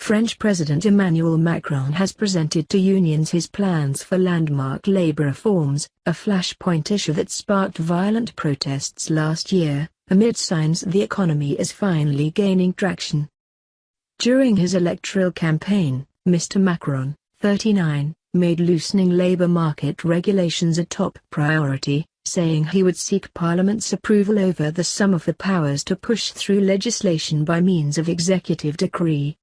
French President Emmanuel Macron has presented to unions his plans for landmark labor reforms, a flashpoint issue that sparked violent protests last year, amid signs the economy is finally gaining traction. During his electoral campaign, Mr. Macron, 39, made loosening labor market regulations a top priority, saying he would seek Parliament's approval over the sum of the powers to push through legislation by means of executive decree.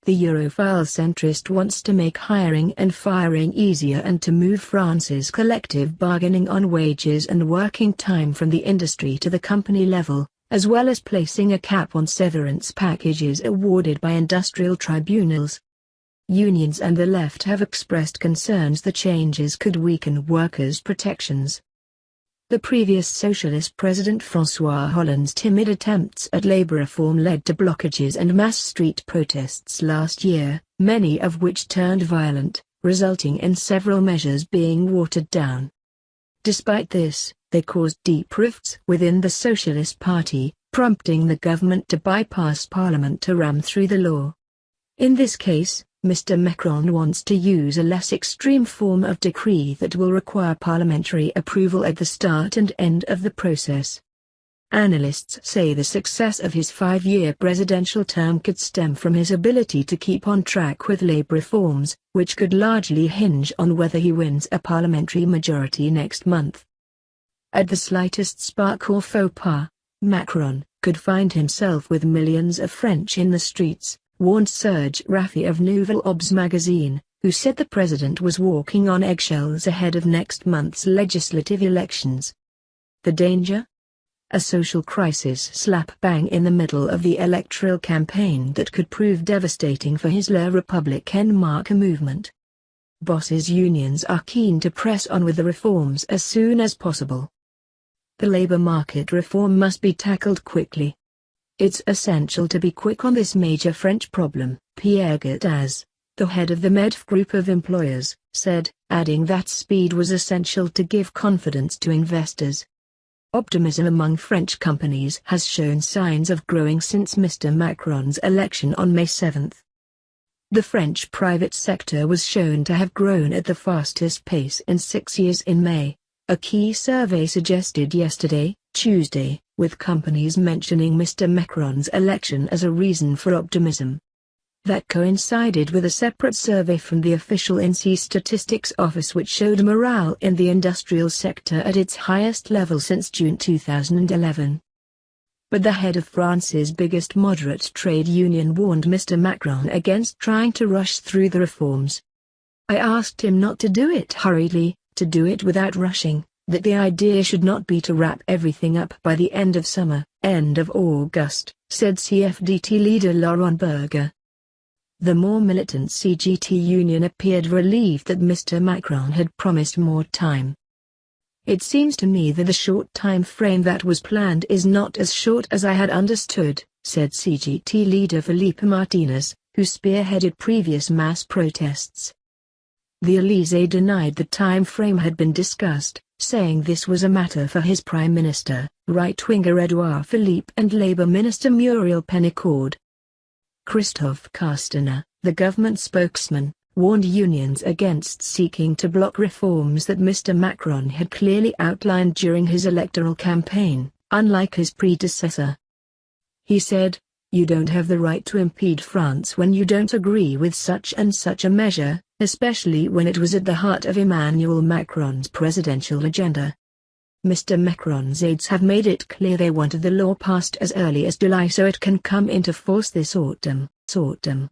The Europhile centrist wants to make hiring and firing easier and to move France's collective bargaining on wages and working time from the industry to the company level, as well as placing a cap on severance packages awarded by industrial tribunals. Unions and the left have expressed concerns the changes could weaken workers' protections. The previous socialist President François Hollande's timid attempts at labor reform led to blockages and mass street protests last year, many of which turned violent, resulting in several measures being watered down. Despite this, they caused deep rifts within the Socialist Party, prompting the government to bypass Parliament to ram through the law. In this case, Mr. Macron wants to use a less extreme form of decree that will require parliamentary approval at the start and end of the process. Analysts say the success of his 5-year presidential term could stem from his ability to keep on track with labor reforms, which could largely hinge on whether he wins a parliamentary majority next month. At the slightest spark or faux pas, Macron could find himself with millions of French in the streets, warned Serge Raffi of Nouvelle Obs magazine, who said the president was walking on eggshells ahead of next month's legislative elections. The danger? A social crisis slap bang in the middle of the electoral campaign that could prove devastating for his La République En Marche movement. Bosses' unions are keen to press on with the reforms as soon as possible. The labor market reform must be tackled quickly. It's essential to be quick on this major French problem, Pierre Gattaz, the head of the MEDEF group of employers, said, adding that speed was essential to give confidence to investors. Optimism among French companies has shown signs of growing since Mr. Macron's election on May 7. The French private sector was shown to have grown at the fastest pace in 6 years in May, a key survey suggested yesterday, Tuesday, with companies mentioning Mr. Macron's election as a reason for optimism. That coincided with a separate survey from the official INSEE Statistics Office which showed morale in the industrial sector at its highest level since June 2011. But the head of France's biggest moderate trade union warned Mr. Macron against trying to rush through the reforms. I asked him not to do it hurriedly, to do it without rushing, that the idea should not be to wrap everything up by the end of summer, end of August, said CFDT leader Laurent Berger. The more militant CGT union appeared relieved that Mr. Macron had promised more time. It seems to me that the short time frame that was planned is not as short as I had understood, said CGT leader Felipe Martinez, who spearheaded previous mass protests. The Élysée denied the time frame had been discussed, saying this was a matter for his Prime Minister, right-winger Edouard Philippe and Labour Minister Muriel Pénicaud. Christophe Castaner, the government spokesman, warned unions against seeking to block reforms that Mr. Macron had clearly outlined during his electoral campaign, unlike his predecessor. He said, "You don't have the right to impede France when you don't agree with such and such a measure, especially when it was at the heart of Emmanuel Macron's presidential agenda." Mr. Macron's aides have made it clear they wanted the law passed as early as July so it can come into force this autumn.